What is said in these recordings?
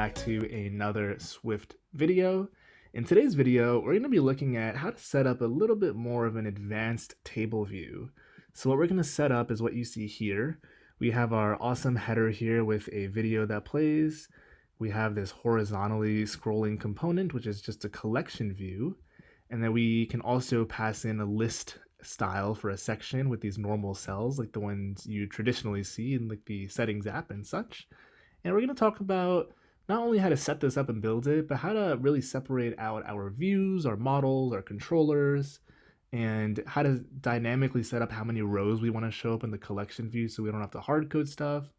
back to another Swift video. In today's video, we're going to be looking at how to set up a little bit more of an advanced table view. So what we're going to set up is what you see here. We have our awesome header here with a video that plays. We have this horizontally scrolling component, which is just a collection view. And then we can also pass in a list style for a section with these normal cells like the ones you traditionally see in like the settings app and such. And we're going to talk about not only how to set this up and build it, but how to really separate out our views, our models, our controllers, and how to dynamically set up how many rows we want to show up in the collection view so we don't have to hard code stuff,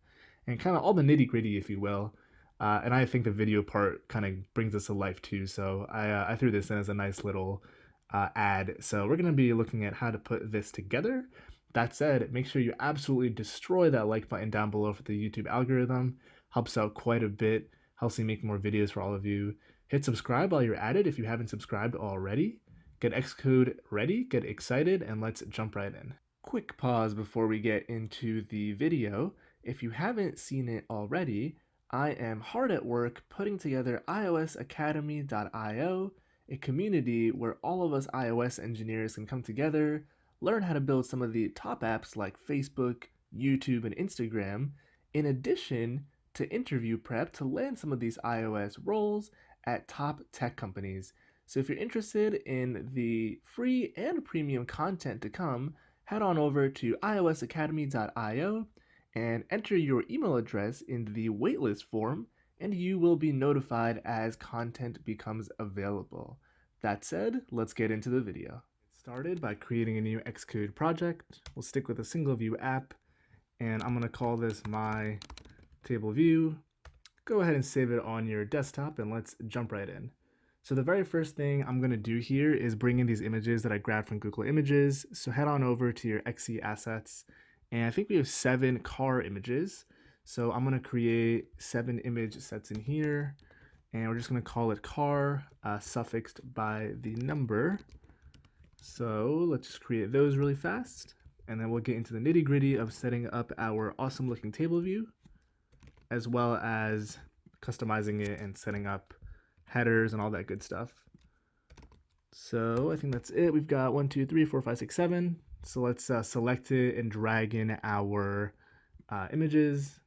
and kind of all the nitty gritty, if you will. And I think the video part kind of brings us to life too, so I threw this in as a nice little ad. So we're going to be looking at how to put this together. That said, make sure you absolutely destroy that like button down below for the YouTube algorithm. Helps out quite a bit, helps me make more videos for all of you. Hit subscribe while you're at it if you haven't subscribed already. Get Xcode ready, get excited, and let's jump right in. Quick pause before we get into the video. If you haven't seen it already, I am hard at work putting together iOSacademy.io, a community where all of us iOS engineers can come together, learn how to build some of the top apps like Facebook, YouTube, and Instagram, in addition to interview prep to land some of these iOS roles at top tech companies. So if you're interested in the free and premium content to come, head on over to iOSacademy.io and enter your email address in the waitlist form, and you will be notified as content becomes available. That said, let's get into the video. Get started by creating a new Xcode project. We'll stick with a single view app, and I'm going to call this my table view. Go ahead and save it on your desktop, and let's jump right in. So the very first thing I'm going to do here is bring in these images that I grabbed from Google Images. So head on over to your XC assets, and I think we have 7 car images. So I'm going to create 7 image sets in here, and we're just going to call it car, suffixed by the number. So let's just create those really fast, and then we'll get into the nitty gritty of setting up our awesome looking table view, as well as customizing it and setting up headers and all that good stuff. So I think that's it. We've got 1, 2, 3, 4, 5, 6, 7. So let's select it and drag in our images.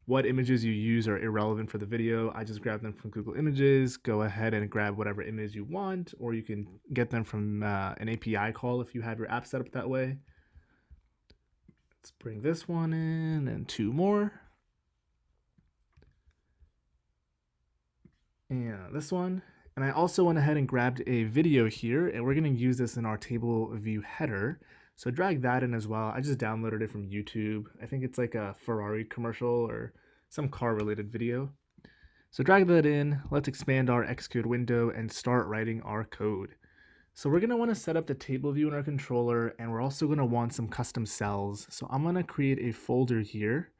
What images you use are irrelevant for the video. I just grabbed them from Google Images. Go ahead and grab whatever image you want, or you can get them from an API call if you have your app set up that way. Let's bring this one in and 2 more. And this one. And I also went ahead and grabbed a video here, and we're going to use this in our table view header. So drag that in as well. I just downloaded it from YouTube. I think it's like a Ferrari commercial or some car related video. So drag that in. Let's expand our Xcode window and start writing our code. So we're going to want to set up the table view in our controller, and we're also going to want some custom cells. So I'm going to create a folder here,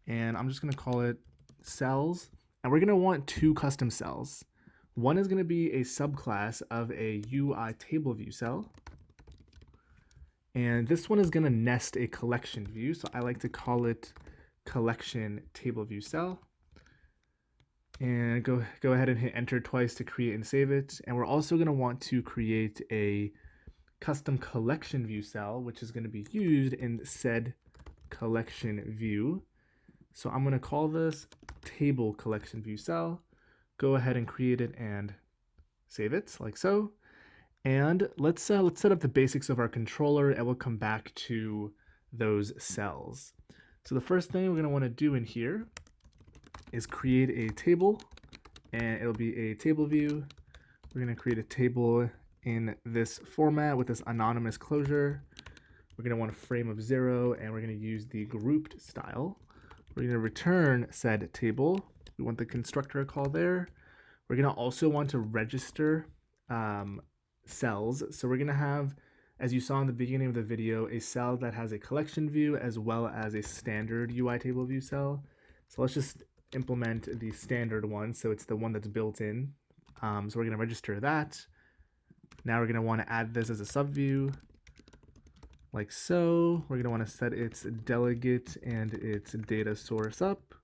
and I'm just going to call it cells. And we're going to want 2 custom cells. One is going to be a subclass of a UI table view cell. And this one is going to nest a collection view. So I like to call it collection table view cell. And go ahead and hit enter twice to create and save it. And we're also going to want to create a custom collection view cell, which is going to be used in said collection view. So I'm going to call this table collection view cell. Go ahead and create it and save it like so. And let's set up the basics of our controller, and we'll come back to those cells. So the first thing we're going to want to do in here is create a table, and it'll be a table view. We're going to create a table in this format with this anonymous closure. We're going to want a frame of 0, and we're going to use the grouped style. We're going to return said table. We want the constructor call there. We're going to also want to register cells. So we're going to have, as you saw in the beginning of the video, a cell that has a collection view as well as a standard UI table view cell. So let's just implement the standard one. So it's the one that's built in. So we're going to register that. Now we're going to want to add this as a subview. like so. We're going to want to set its delegate and its data source up.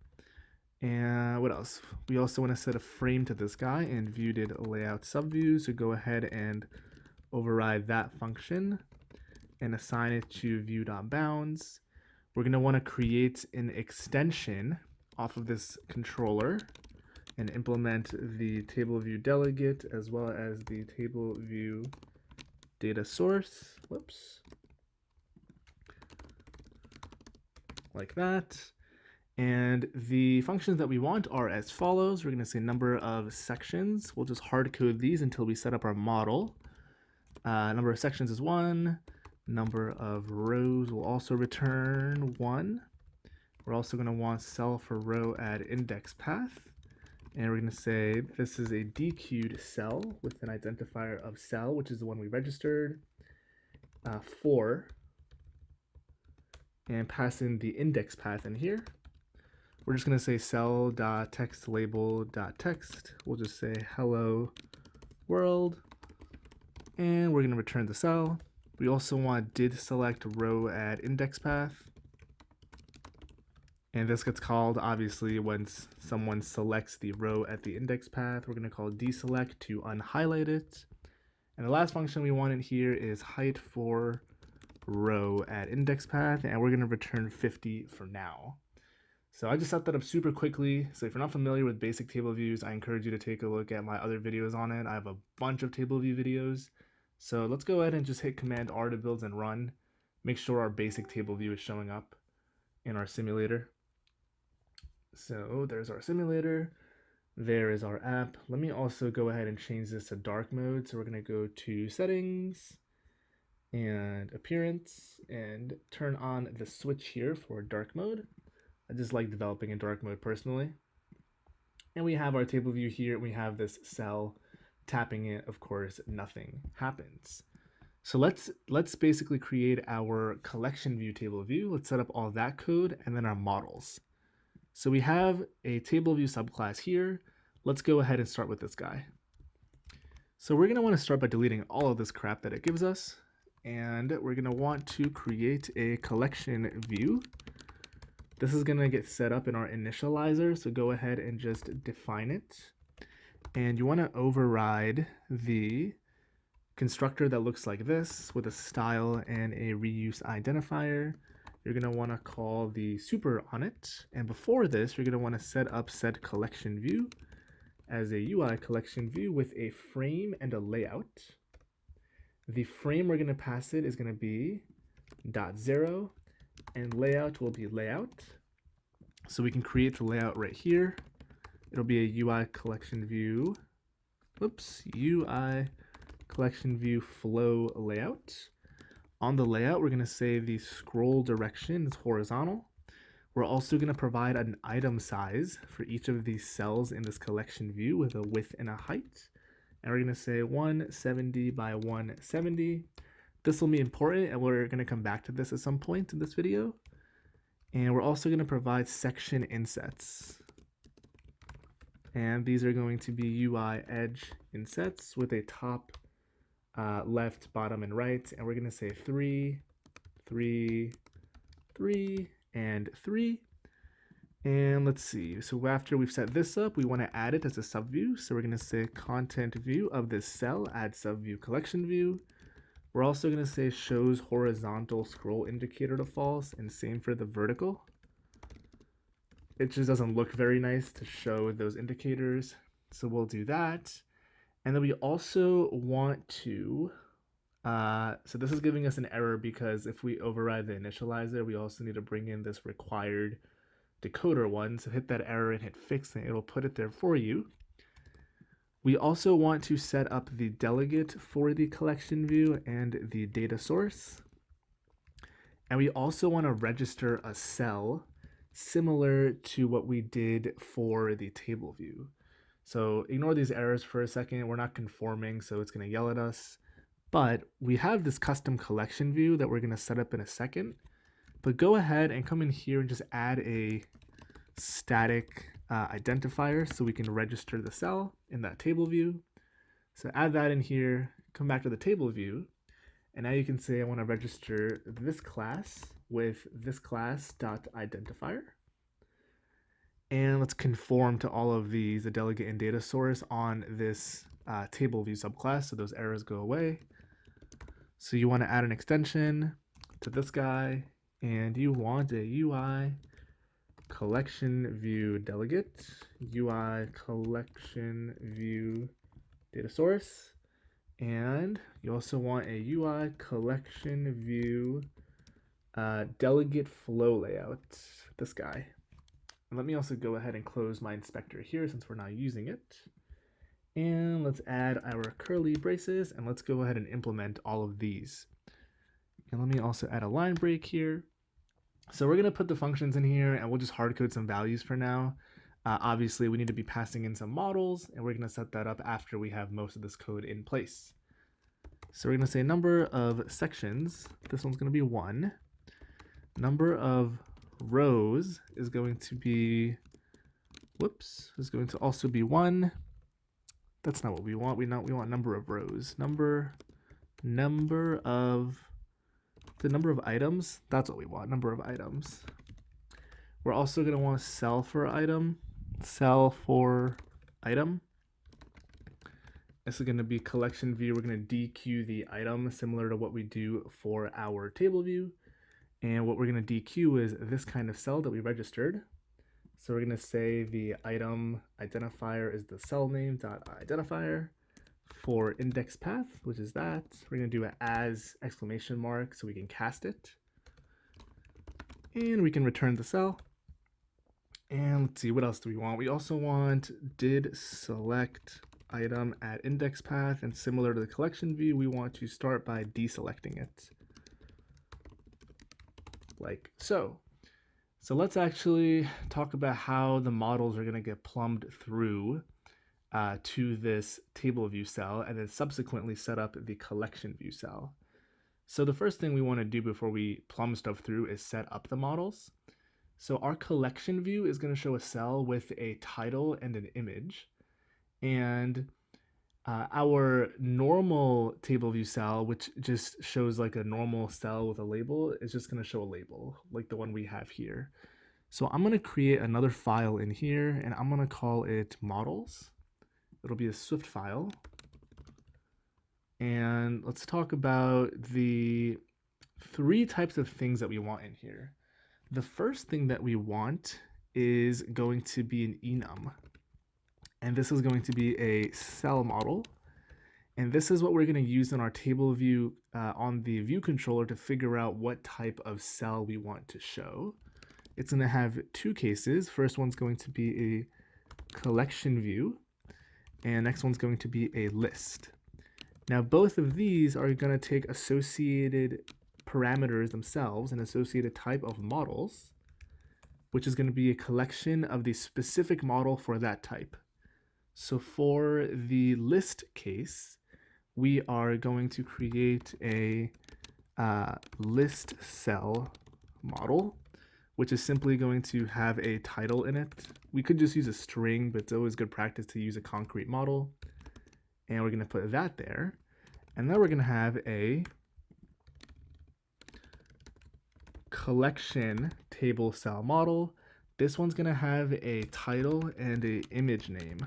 And what else? We also want to set a frame to this guy, and view did layout subview. So go ahead and override that function and assign it to view.bounds. We're going to want to create an extension off of this controller and implement the tableview delegate as well as the tableview data source. Whoops. Like that. And the functions that we want are as follows. We're going to say number of sections. We'll just hard code these until we set up our model. Number of sections is 1. Number of rows will also return 1. We're also going to want cell for row add index path. And we're going to say this is a dequeued cell with an identifier of cell, which is the one we registered, 4. And pass in the index path in here. We're just going to say cell.textlabel.text. We'll just say hello world. And we're going to return the cell. We also want did select row add index path. And this gets called, obviously, when someone selects the row at the index path. We're going to call deselect to unhighlight it. And the last function we want in here is height for row at index path. And we're going to return 50 for now. So I just set that up super quickly. So if you're not familiar with basic table views, I encourage you to take a look at my other videos on it. I have a bunch of table view videos. So let's go ahead and just hit Command R to build and run. Make sure our basic table view is showing up in our simulator. So there's our simulator. There is our app. Let me also go ahead and change this to dark mode. So we're going to go to settings and appearance and turn on the switch here for dark mode. I just like developing in dark mode personally. And we have our table view here. We have this cell. Tapping it, of course, nothing happens. So let's basically create our collection view table view. Let's set up all that code and then our models. So we have a table view subclass here. Let's go ahead and start with this guy. So we're going to want to start by deleting all of this crap that it gives us. And we're going to want to create a collection view. This is going to get set up in our initializer, so go ahead and just define it. And you want to override the constructor that looks like this with a style and a reuse identifier. You're going to want to call the super on it. And before this, you're going to want to set up set collection view as a UI collection view with a frame and a layout. The frame we're going to pass it is going to be .0. And layout will be layout. So we can create the layout right here. It'll be a UI collection view. UI collection view flow layout. On the layout, we're going to say the scroll direction is horizontal. We're also going to provide an item size for each of these cells in this collection view with a width and a height. And we're going to say 170 by 170. This will be important, and we're going to come back to this at some point in this video. And we're also going to provide section insets. And these are going to be UI edge insets with a top, left, bottom, and right. And we're going to say 3, 3, 3, and 3. And let's see. So after we've set this up, we want to add it as a subview. So we're going to say content view of this cell, add subview collection view. We're also going to say shows horizontal scroll indicator to false, and same for the vertical. It just doesn't look very nice to show those indicators, so we'll do that. And then we also want to, so this is giving us an error because if we override the initializer, we also need to bring in this required decoder one. So hit that error and hit fix, and it'll put it there for you. We also want to set up the delegate for the collection view and the data source. And we also want to register a cell similar to what we did for the table view. So ignore these errors for a second. We're not conforming, so it's going to yell at us. But we have this custom collection view that we're going to set up in a second. But go ahead and come in here and just add a static identifier so we can register the cell in that table view. So add that in here, come back to the table view, and now you can say I want to register this class with this class dot identifier. And let's conform to all of these, the delegate and data source on this table view subclass, so those errors go away. So you want to add an extension to this guy, and you want a UI collection view delegate, UI collection view data source, and you also want a UI collection view delegate flow layout, this guy. And let me also go ahead and close my inspector here since we're not using it. And let's add our curly braces, and let's go ahead and implement all of these. And let me also add a line break here. So we're gonna put the functions in here, and we'll just hard code some values for now. Obviously, we need to be passing in some models, and we're gonna set that up after we have most of this code in place. So we're gonna say number of sections. This one's gonna be 1. Number of rows is going to be, is going to also be 1. That's not what we want. We want number of rows. Number of the number of items. That's what we want. Number of items. We're also going to want cell for item. Cell for item. This is going to be collection view. We're going to dequeue the item similar to what we do for our table view. And what we're going to dequeue is this kind of cell that we registered. So we're going to say the item identifier is the cell name dot identifier. For index path, which is that, we're going to do an as exclamation mark so we can cast it. And we can return the cell. And let's see, what else do we want? We also want did select item at index path, and similar to the collection view, we want to start by deselecting it. Like so. So let's actually talk about how the models are going to get plumbed through to this table view cell, and then subsequently set up the collection view cell. So the first thing we want to do before we plumb stuff through is set up the models. So our collection view is going to show a cell with a title and an image, and our normal table view cell, which just shows like a normal cell with a label, is just going to show a label like the one we have here. So I'm going to create another file in here, and I'm going to call it models. It'll be a Swift file. And let's talk about the 3 types of things that we want in here. The first thing that we want is going to be an enum. And this is going to be a cell model. And this is what we're going to use in our table view on the view controller to figure out what type of cell we want to show. It's going to have 2 cases. First one's going to be a collection view, and next one's going to be a list. Now both of these are going to take associated parameters themselves, an associated type of models, which is going to be a collection of the specific model for that type. So for the list case, we are going to create a list cell model, which is simply going to have a title in it. We could just use a string, but it's always good practice to use a concrete model. And we're going to put that there. And then we're going to have a collection table cell model. This one's going to have a title and an image name.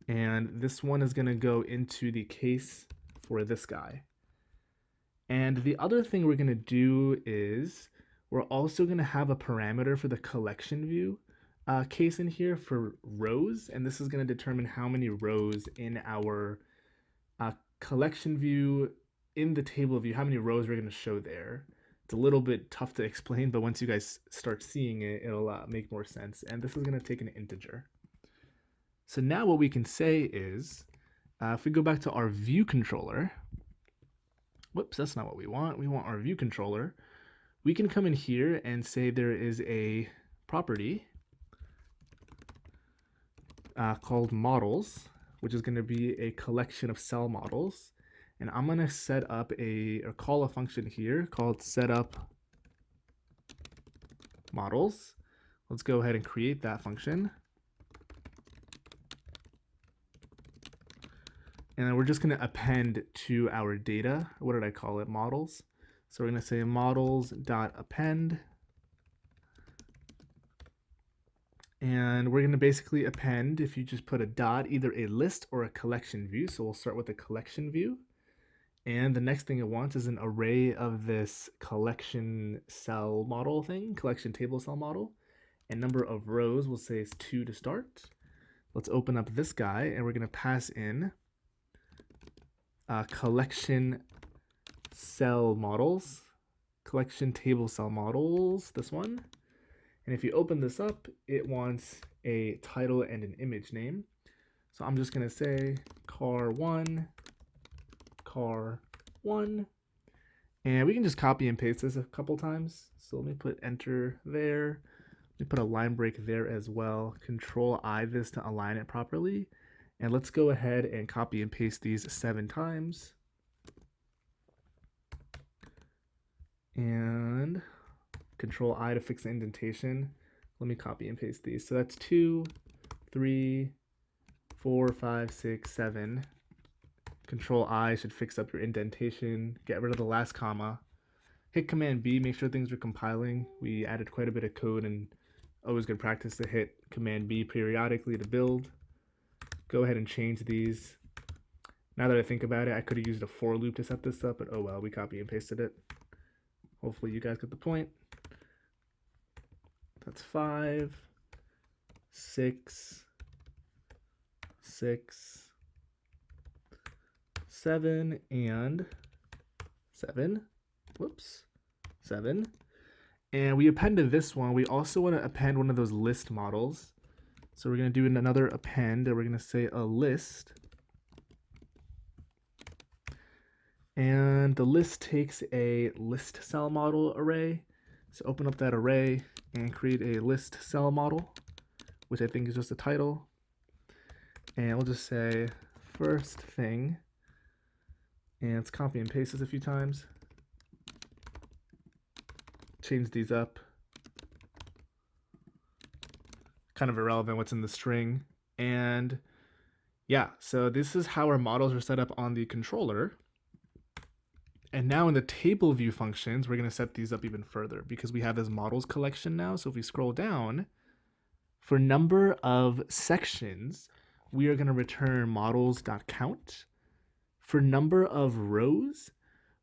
And this one is going to go into the case for this guy. And the other thing we're going to do is we're also going to have a parameter for the collection view case in here for rows. And this is going to determine how many rows in our collection view in the table view, how many rows we're going to show there. It's a little bit tough to explain, but once you guys start seeing it, it'll make more sense. And this is going to take an integer. So now what we can say is, if we go back to our view controller, whoops, that's not what we want. We want our view controller. We can come in here and say there is a property called models, which is going to be a collection of cell models. And I'm going to set up or call a function here called setup models. Let's go ahead and create that function. And then we're just going to append to our data. What did I call it? Models. So we're going to say models.append And we're going to basically append, if you just put a dot, either a list or a collection view. So we'll start with a collection view. And the next thing it wants is an array of this collection cell model thing, collection table cell model. And number of rows we'll say is 2 to start. Let's open up this guy, and we're going to pass in collection cell models, collection table cell models, this one. And if you open this up, it wants a title and an image name. So I'm just going to say car1, car1. And we can just copy and paste this a couple times. So let me put enter there. Let me put a line break there as well. Control I this to align it properly. And let's go ahead and copy and paste these 7 times. And Control I to fix the indentation. Let me copy and paste these. So that's 2, 3, 4, 5, 6, 7. Control I should fix up your indentation. Get rid of the last comma. Hit Command B, make sure things are compiling. We added quite a bit of code, and always good practice to hit Command B periodically to build. Go ahead and change these. Now that I think about it, I could have used a for loop to set this up, but oh well, we copy and pasted it. Hopefully you guys get the point. That's 5, 6, 6, 7, and 7. Whoops, 7. And we appended this one. We also want to append one of those list models. So we're going to do another append, and we're going to say a list. And the list takes a list cell model array. So open up that array and create a list cell model, which I think is just a title. And we'll just say first thing. And let's copy and paste this a few times. Change these up. Kind of irrelevant what's in the string. And yeah, so this is how our models are set up on the controller. And now in the table view functions, we're going to set these up even further because we have this models collection now. So if we scroll down, for number of sections, we are going to return models.count. For number of rows,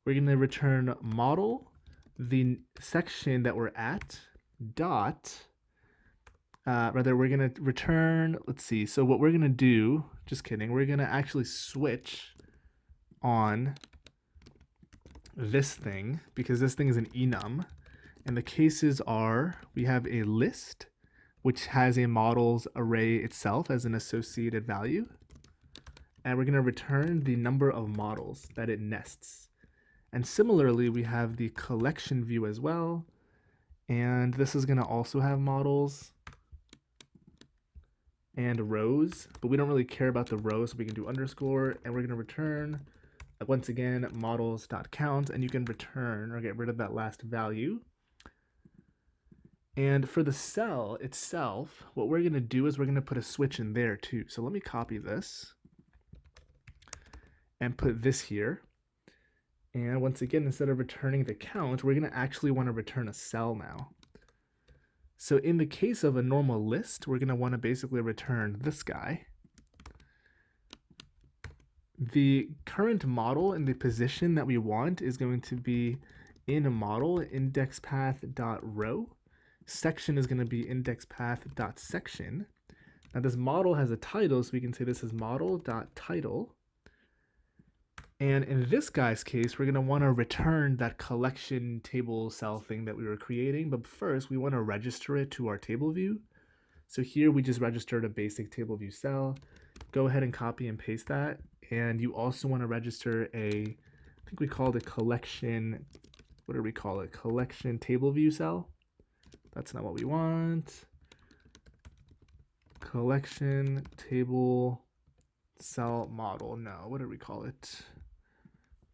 we're going to return model, the section that we're at, dot, we're going to return, let's see. So what we're going to do, just kidding, we're going to actually switch on this thing because this thing is an enum. And the cases are, we have a list, which has a models array itself as an associated value. And we're going to return the number of models that it nests. And similarly, we have the collection view as well. And this is going to also have models and rows, but we don't really care about the rows, so we can do underscore, and we're going to return, once again, models.count, and you can return or get rid of that last value. And for the cell itself, what we're going to do is we're going to put a switch in there too. So let me copy this and put this here. And once again, instead of returning the count, we're going to actually want to return a cell now. So in the case of a normal list, we're going to want to basically return this guy. The current model and the position that we want is going to be in a model indexPath.row. Section is going to be indexPath.section. Now this model has a title, so we can say this is model.title. And in this guy's case, we're going to want to return that collection table cell thing that we were creating. But first, we want to register it to our table view. So here we just registered a basic table view cell. Go ahead and copy and paste that. And you also want to register a, I think we called it collection, what do we call it? Collection table view cell. That's not what we want. Collection table cell model. No, what do we call it?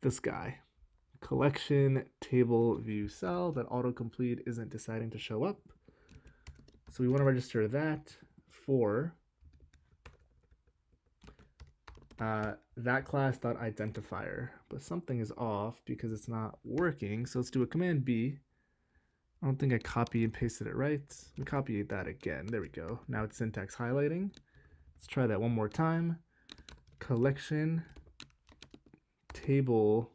This guy. Collection table view cell that autocomplete isn't deciding to show up. So we want to register that for that class.identifier, but something is off because it's not working. So let's do a command B I don't think I copy and pasted it right. We copy that again. There we go. Now it's syntax highlighting. Let's try that one more time. Collection, table,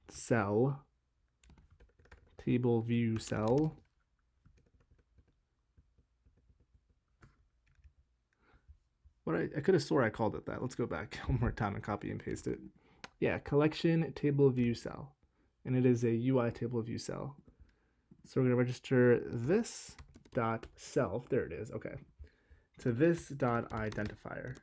cell, table view cell. What I could have swore I called it that. Let's go back one more time and copy and paste it. Yeah, collection, table view cell. And it is a UI table view cell. So we're going to register this dot self. There it is. Okay. To this dot identifier.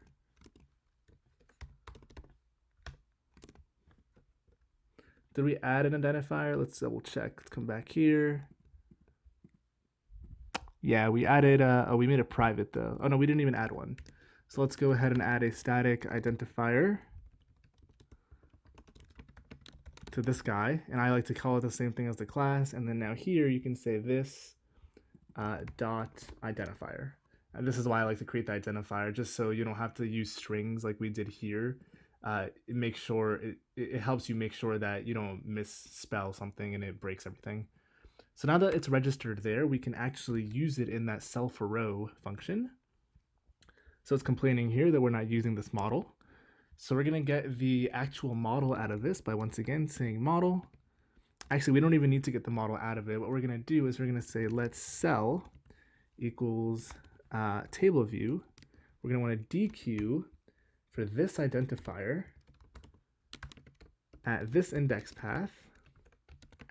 Did we add an identifier? Let's double check. Let's come back here. Yeah, we added, we made it private though. Oh no, we didn't even add one. So let's go ahead and add a static identifier to this guy. And I like to call it the same thing as the class. And then now here you can say this dot identifier. And this is why I like to create the identifier, just so you don't have to use strings like we did here. It helps you make sure that you don't misspell something and it breaks everything. So now that it's registered there, we can actually use it in that self-row function. So it's complaining here that we're not using this model. So we're gonna get the actual model out of this by once again saying model. Actually, we don't even need to get the model out of it. What we're gonna do is we're gonna say let cell equals table view. We're gonna want to dequeue for this identifier at this index path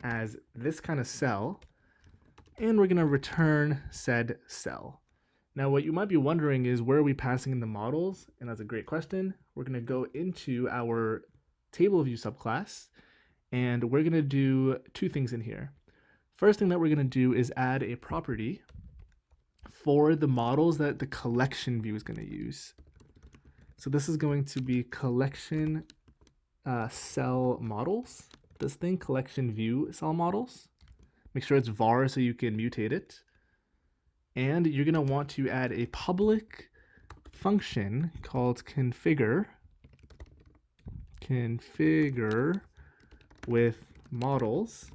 as this kind of cell, and we're going to return said cell. Now what you might be wondering is where are we passing in the models? And that's a great question. We're going to go into our table view subclass, and we're going to do two things in here. First thing that we're going to do is add a property for the models that the collection view is going to use. So this is going to be collection cell models. This thing, collection view cell models. Make sure it's var so you can mutate it. And you're going to want to add a public function called configure with models.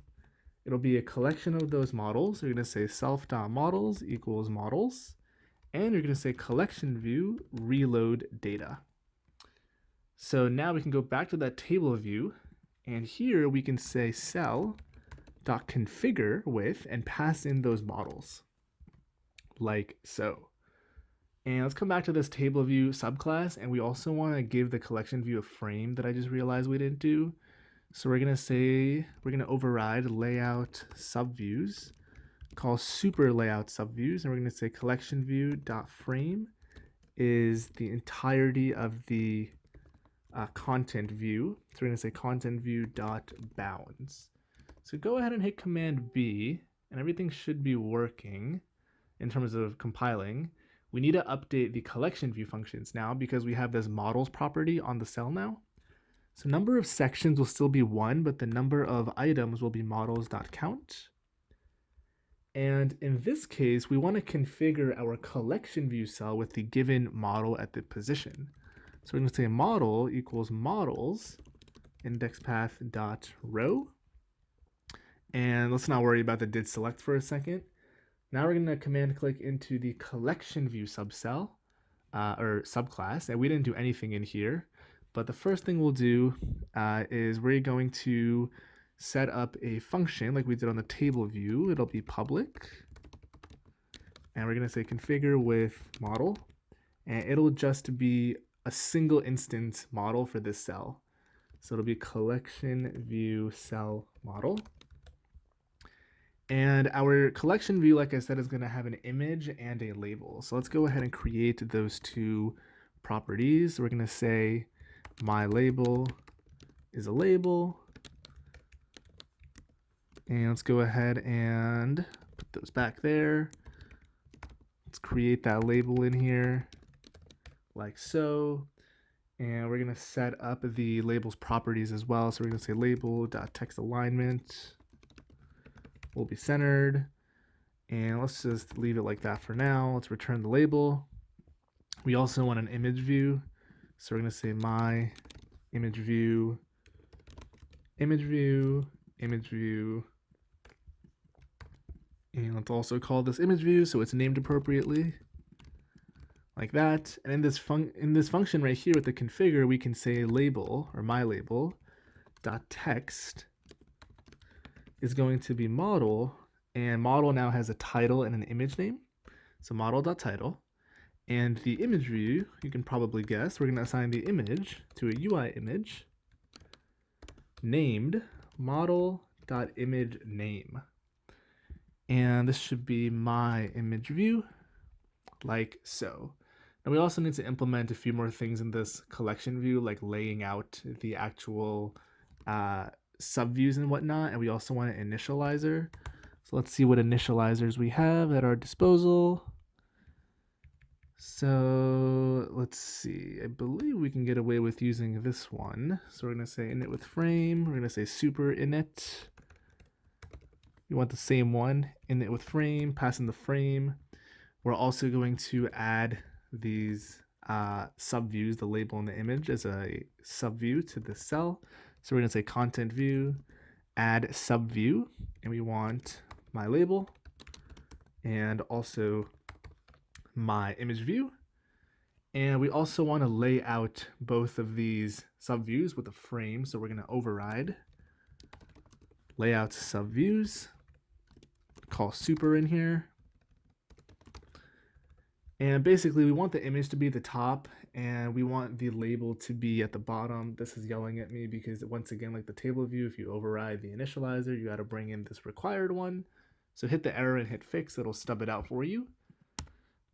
It'll be a collection of those models. You're going to say self.models equals models. And you're going to say collection view reload data. So now we can go back to that table view, and here we can say cell.configure with and pass in those models like so. And let's come back to this table view subclass, and we also want to give the collection view a frame that I just realized we didn't do. So we're going to override layout subviews, call super layout subviews, and we're going to say collection view dot frame is the entirety of the content view. So we're going to say content view dot bounds. So go ahead and hit Command B, and everything should be working in terms of compiling. We need to update the collection view functions now because we have this models property on the cell now. So number of sections will still be 1, but the number of items will be models.count. And in this case, we want to configure our collection view cell with the given model at the position. So we're going to say model equals models index path dot row. And let's not worry about the did select for a second. Now we're going to command click into the collection view subcell or subclass, and we didn't do anything in here. But the first thing we'll do is we're going to set up a function like we did on the table view. It'll be public, and we're going to say configure with model, and it'll just be a single instance model for this cell. So it'll be collection view cell model. And our collection view, like I said, is going to have an image and a label. So let's go ahead and create those two properties. We're going to say my label is a label. And let's go ahead and put those back there. Let's create that label in here like so. And we're going to set up the label's properties as well. So we're going to say label.text alignment will be centered. And let's just leave it like that for now. Let's return the label. We also want an image view. So we're going to say my image view, image view, image view, And let's also call this image view so it's named appropriately, like that. And in this function right here with the configure, we can say label or my label dot text is going to be model, and model now has a title and an image name. So model.title. And the image view, you can probably guess, we're going to assign the image to a UI image named model.image_name. And this should be my image view, like so. And we also need to implement a few more things in this collection view, like laying out the actual subviews and whatnot. And we also want an initializer. So let's see what initializers we have at our disposal. So let's see, I believe we can get away with using this one. So we're going to say init with frame. We're going to say super init. We want the same one, init with frame, pass in the frame. We're also going to add these subviews, the label and the image, as a subview to the cell. So we're going to say content view, add subview, and we want my label and also my image view. And we also want to lay out both of these subviews with a frame. So we're going to override layout subviews, call super in here. And basically we want the image to be the top and we want the label to be at the bottom. This is yelling at me because once again, like the table view, if you override the initializer, you got to bring in this required one. So hit the error and hit fix, it'll stub it out for you.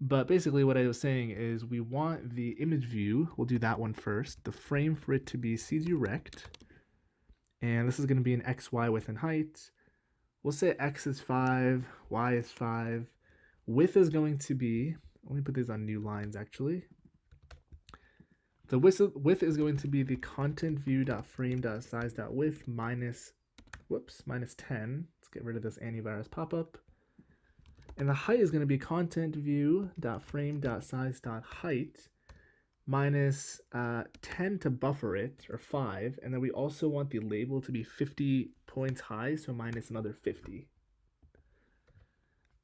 But basically what I was saying is we want the image view, we'll do that one first, the frame for it to be cgrect. And this is going to be an x, y, width, and height. We'll say x is 5, y is 5. Width is going to be, let me put these on new lines actually. The width is going to be the content view.frame.size.width minus 10. Let's get rid of this antivirus pop-up. And the height is going to be content view.frame.size.height minus 10 to buffer it, or 5. And then we also want the label to be 50 points high, so minus another 50.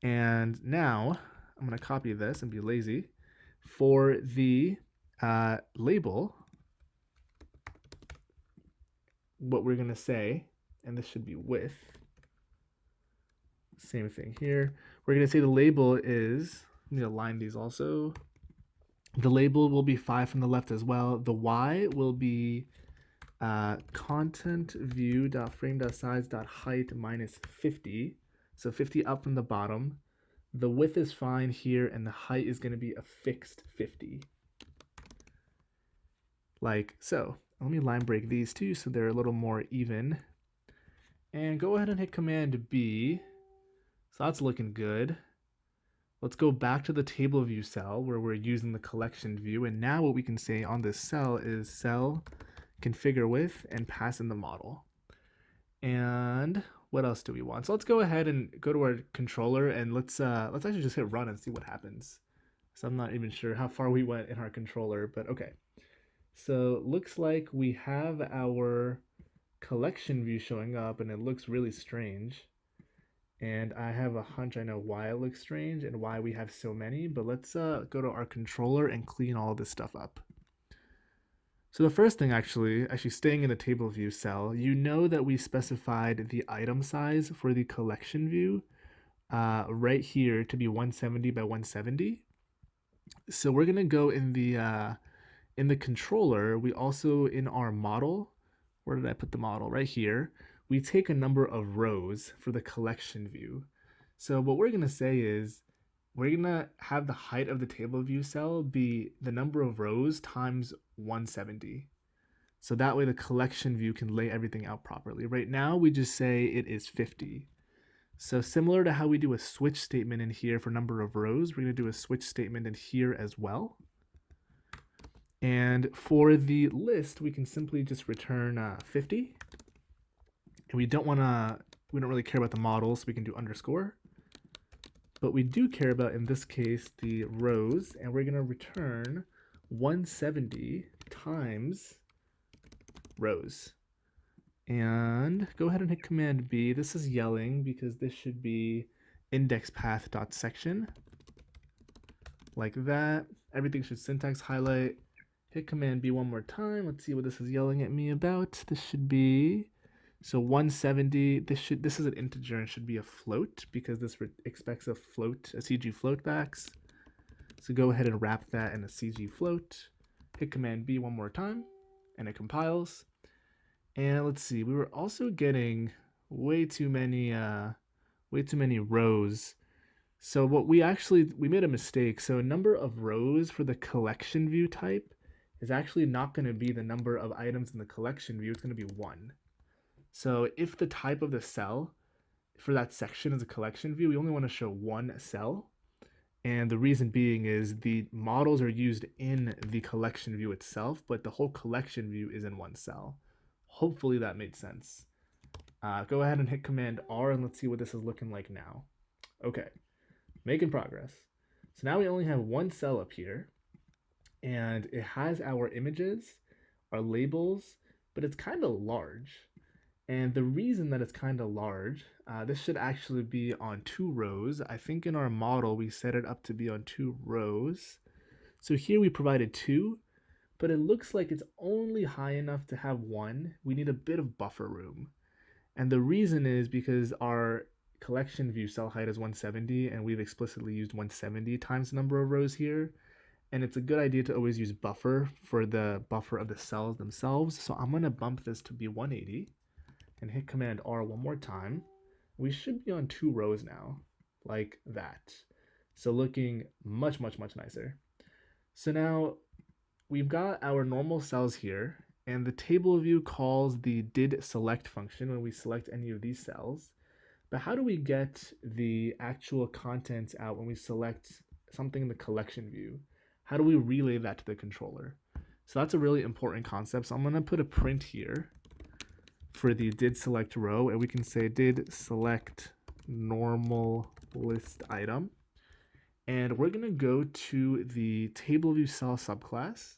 And now I'm going to copy this and be lazy. For the label, what we're going to say, and this should be width. Same thing here. We're going to say the label is, let me align these also. The label will be 5 from the left as well. The y will be content view.frame.size.height minus 50. So 50 up from the bottom. The width is fine here, and the height is going to be a fixed 50. Like so. Let me line break these two so they're a little more even. And go ahead and hit Command B. So that's looking good. Let's go back to the table view cell where we're using the collection view. And now what we can say on this cell is cell configure with and pass in the model. And what else do we want? So let's go ahead and go to our controller and let's actually just hit run and see what happens. So I'm not even sure how far we went in our controller, but okay. So it looks like we have our collection view showing up and it looks really strange. And I have a hunch I know why it looks strange and why we have so many, but let's go to our controller and clean all this stuff up. So the first thing actually staying in the table view cell, you know that we specified the item size for the collection view right here to be 170 by 170. So we're gonna go in the controller, we also in our model, where did I put the model? Right here. We take a number of rows for the collection view. So what we're going to say is we're going to have the height of the table view cell be the number of rows times 170. So that way the collection view can lay everything out properly. Right now we just say it is 50. So similar to how we do a switch statement in here for number of rows, we're going to do a switch statement in here as well. And for the list, we can simply just return 50. And we don't really care about the model, so we can do underscore. But we do care about, in this case, the rows, and we're going to return 170 times rows. And go ahead and hit Command B. This is yelling because this should be index path.section, like that. Everything should syntax highlight. Hit Command B one more time. Let's see what this is yelling at me about. This should be, so 170. This is an integer and should be a float because this expects a float, a CG float backs. So go ahead and wrap that in a CG float. Hit Command B one more time, and it compiles. And let's see, we were also getting way too many rows. So we made a mistake. So number of rows for the collection view type is actually not going to be the number of items in the collection view. It's going to be 1. So if the type of the cell for that section is a collection view, we only want to show 1 cell. And the reason being is the models are used in the collection view itself, but the whole collection view is in 1 cell. Hopefully that made sense. Go ahead and hit Command R and let's see what this is looking like now. Okay, making progress. So now we only have 1 cell up here, and it has our images, our labels, but it's kind of large. And the reason that it's kind of large, this should actually be on 2 rows. I think in our model we set it up to be on 2 rows. So here we provided 2, but it looks like it's only high enough to have 1. We need a bit of buffer room. And the reason is because our collection view cell height is 170, and we've explicitly used 170 times the number of rows here. And it's a good idea to always use buffer for the buffer of the cells themselves. So I'm going to bump this to be 180 and hit Command R one more time. We should be on 2 rows now, like that. So looking much, much, much nicer. So now we've got our normal cells here, and the table view calls the did select function when we select any of these cells. But how do we get the actual contents out when we select something in the collection view? How do we relay that to the controller? So that's a really important concept. So I'm going to put a print here for the did select row, and we can say did select normal list item. And we're going to go to the table view cell subclass.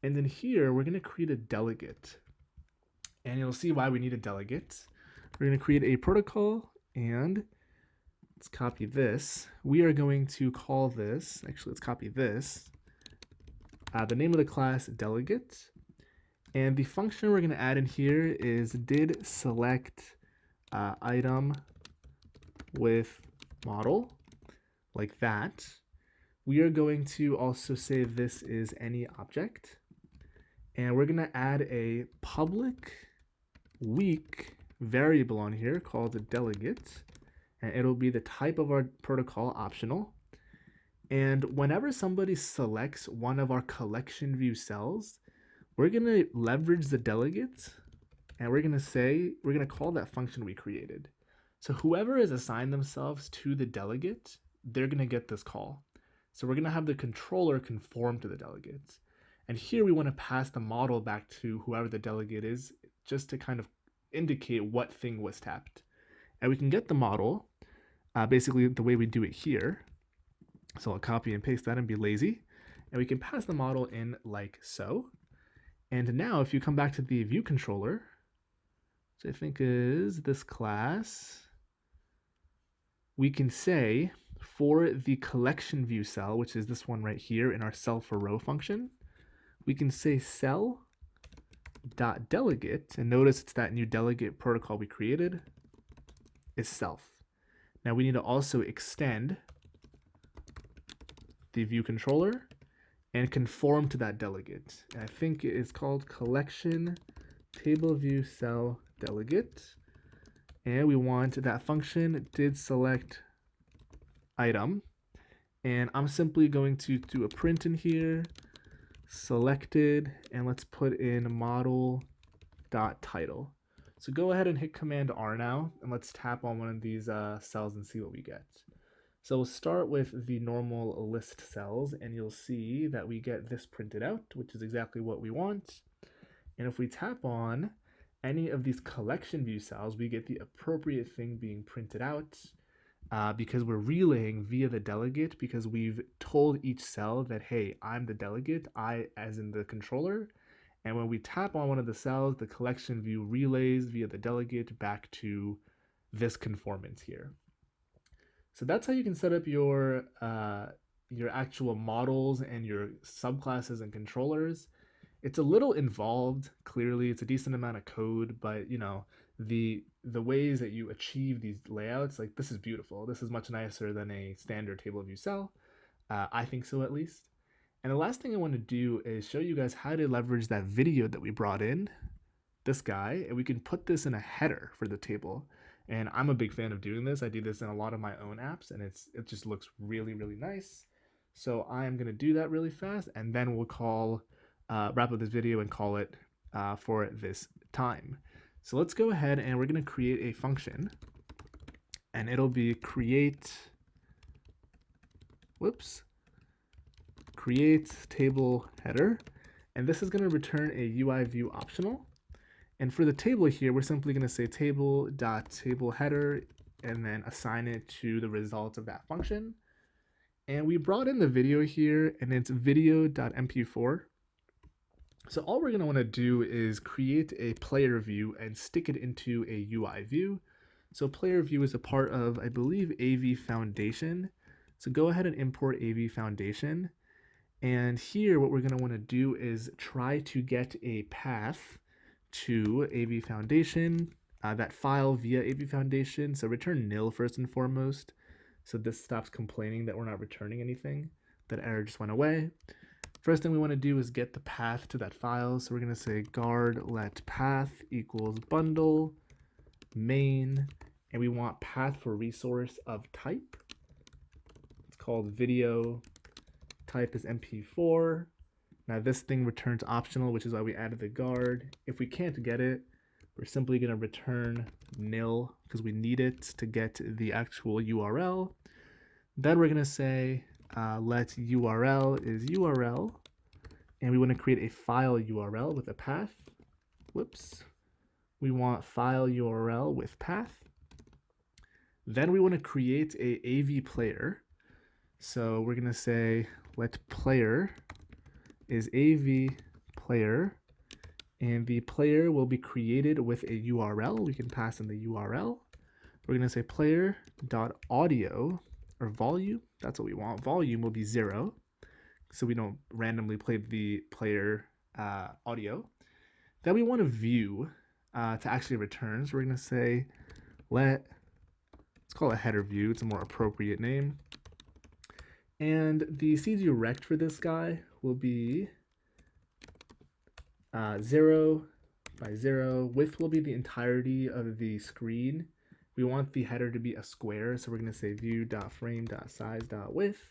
And then here, we're going to create a delegate. And you'll see why we need a delegate. We're going to create a protocol, and let's copy this. We are going to call this, actually, let's copy this. The name of the class, delegate. And the function we're going to add in here is did select item with model, like that. We are going to also say this is any object. And we're going to add a public weak variable on here called a delegate. And it'll be the type of our protocol, optional. And whenever somebody selects one of our collection view cells, we're going to leverage the delegate, and we're going to call that function we created. So whoever has assigned themselves to the delegate, they're going to get this call. So we're going to have the controller conform to the delegates. And here we want to pass the model back to whoever the delegate is, just to kind of indicate what thing was tapped. And we can get the model basically the way we do it here. So I'll copy and paste that and be lazy. And we can pass the model in like so. And now if you come back to the view controller, which I think is this class, we can say for the collection view cell, which is this one right here in our cell for row function, we can say cell.delegate, and notice it's that new delegate protocol we created, is self. Now we need to also extend the view controller and conform to that delegate. And I think it is called collection table view cell delegate. And we want that function did select item. And I'm simply going to do a print in here, selected, and let's put in model.title. So go ahead and hit Command R now, and let's tap on one of these cells and see what we get. So we'll start with the normal list cells, and you'll see that we get this printed out, which is exactly what we want. And if we tap on any of these collection view cells, we get the appropriate thing being printed out because we're relaying via the delegate, because we've told each cell that, hey, I'm the delegate, I as in the controller. And when we tap on one of the cells, the collection view relays via the delegate back to this conformance here. So that's how you can set up your actual models and your subclasses and controllers. It's a little involved. Clearly, it's a decent amount of code, but the ways that you achieve these layouts, like this is beautiful. This is much nicer than a standard table view cell. I think so, at least. And the last thing I want to do is show you guys how to leverage that video that we brought in, this guy, and we can put this in a header for the table. And I'm a big fan of doing this. I do this in a lot of my own apps, and it just looks really, really nice. So I'm gonna do that really fast, and then we'll wrap up this video and call it for this time. So let's go ahead and we're gonna create a function, and it'll be create table header, and this is gonna return a UI view optional. And for the table here, we're simply going to say table.tableHeader and then assign it to the result of that function. And we brought in the video here, and it's video.mp4. So all we're going to want to do is create a player view and stick it into a UI view. So player view is a part of, I believe, AV Foundation. So go ahead and import AV Foundation. And here what we're going to want to do is try to get a path to AV Foundation, that file via AV Foundation. So return nil first and foremost. So this stops complaining that we're not returning anything. That error just went away. First thing we want to do is get the path to that file. So we're going to say guard let path equals bundle main, and we want path for resource of type. It's called video. Type is MP4. Now this thing returns optional, which is why we added the guard. If we can't get it, we're simply going to return nil because we need it to get the actual URL. Then we're going to say let URL is URL, and we want to create a file URL with a path. We want file URL with path. Then we want to create a AV player. So we're going to say let player is AV player, and the player will be created with a URL. We can pass in the URL. We're going to say player.audio or volume. That's what we want. Volume will be 0, so we don't randomly play the player audio. Then we want a view to actually return. So we're going to say let's call it header view. It's a more appropriate name. And the CG rect for this guy will be 0 by 0. Width will be the entirety of the screen. We want the header to be a square, so we're going to say view.frame.size.width.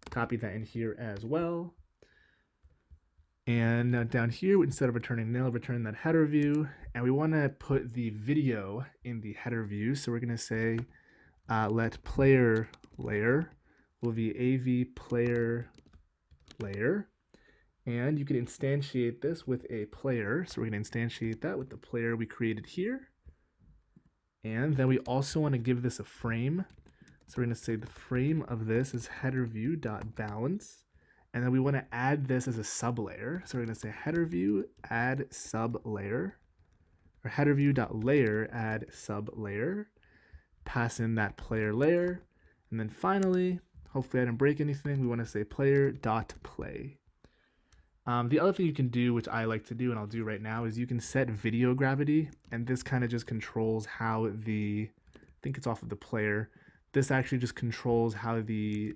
Copy that in here as well. And down here, instead of returning nil, return that header view. And we want to put the video in the header view, so we're going to say let player layer will be AV player layer. And you can instantiate this with a player. So we're going to instantiate that with the player we created here. And then we also want to give this a frame. So we're going to say the frame of this is header view.balance. And then we want to add this as a sublayer. So we're going to say header view add sublayer, or header view.layer add sublayer. Pass in that player layer. And then finally, hopefully I didn't break anything, we want to say player.play. The other thing you can do, which I like to do and I'll do right now, is you can set video gravity, and this kind of just controls how I think it's off of the player. This actually just controls how the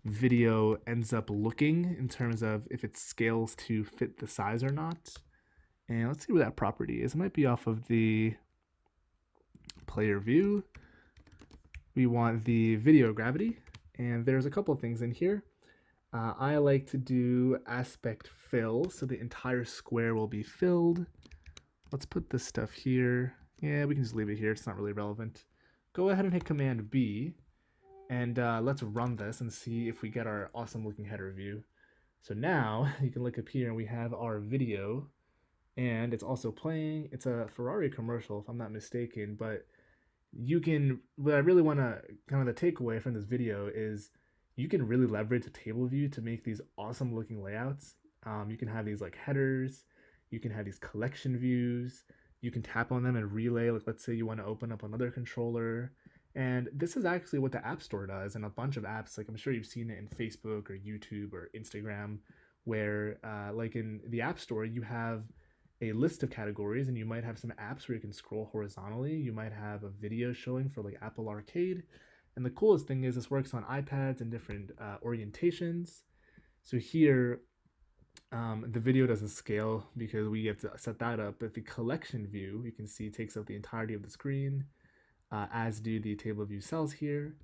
video ends up looking in terms of if it scales to fit the size or not. And let's see where that property is. It might be off of the player view. We want the video gravity, and there's a couple of things in here. I like to do aspect fill, so the entire square will be filled. Let's put this stuff here. Yeah, we can just leave it here. It's not really relevant. Go ahead and hit Command B, and let's run this and see if we get our awesome looking header view. So now you can look up here and we have our video, and it's also playing. It's a Ferrari commercial, if I'm not mistaken, but what I really want to, kind of the takeaway from this video is you can really leverage a table view to make these awesome looking layouts. You can have these like headers, you can have these collection views, you can tap on them and relay, like let's say you want to open up another controller, And this is actually what the App Store does, and a bunch of apps. Like I'm sure you've seen it in Facebook or YouTube or Instagram, where like in the App Store you have a list of categories, and you might have some apps where you can scroll horizontally. You might have a video showing for like Apple Arcade, and the coolest thing is this works on iPads and different orientations. So here, the video doesn't scale because we have to set that up. But the collection view, you can see, takes up the entirety of the screen, as do the table view cells here.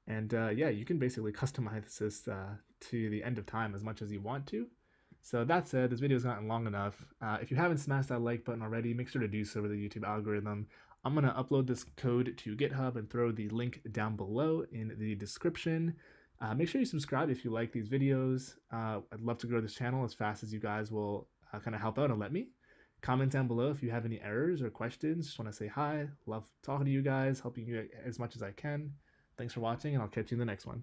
And yeah, you can basically customize this to the end of time as much as you want to. So that said, this video has gotten long enough. If you haven't smashed that like button already, make sure to do so with the YouTube algorithm. I'm going to upload this code to GitHub and throw the link down below in the description. Make sure you subscribe if you like these videos. I'd love to grow this channel as fast as you guys will kind of help out and let me. Comment down below if you have any errors or questions. Just want to say hi. Love talking to you guys, helping you as much as I can. Thanks for watching, and I'll catch you in the next one.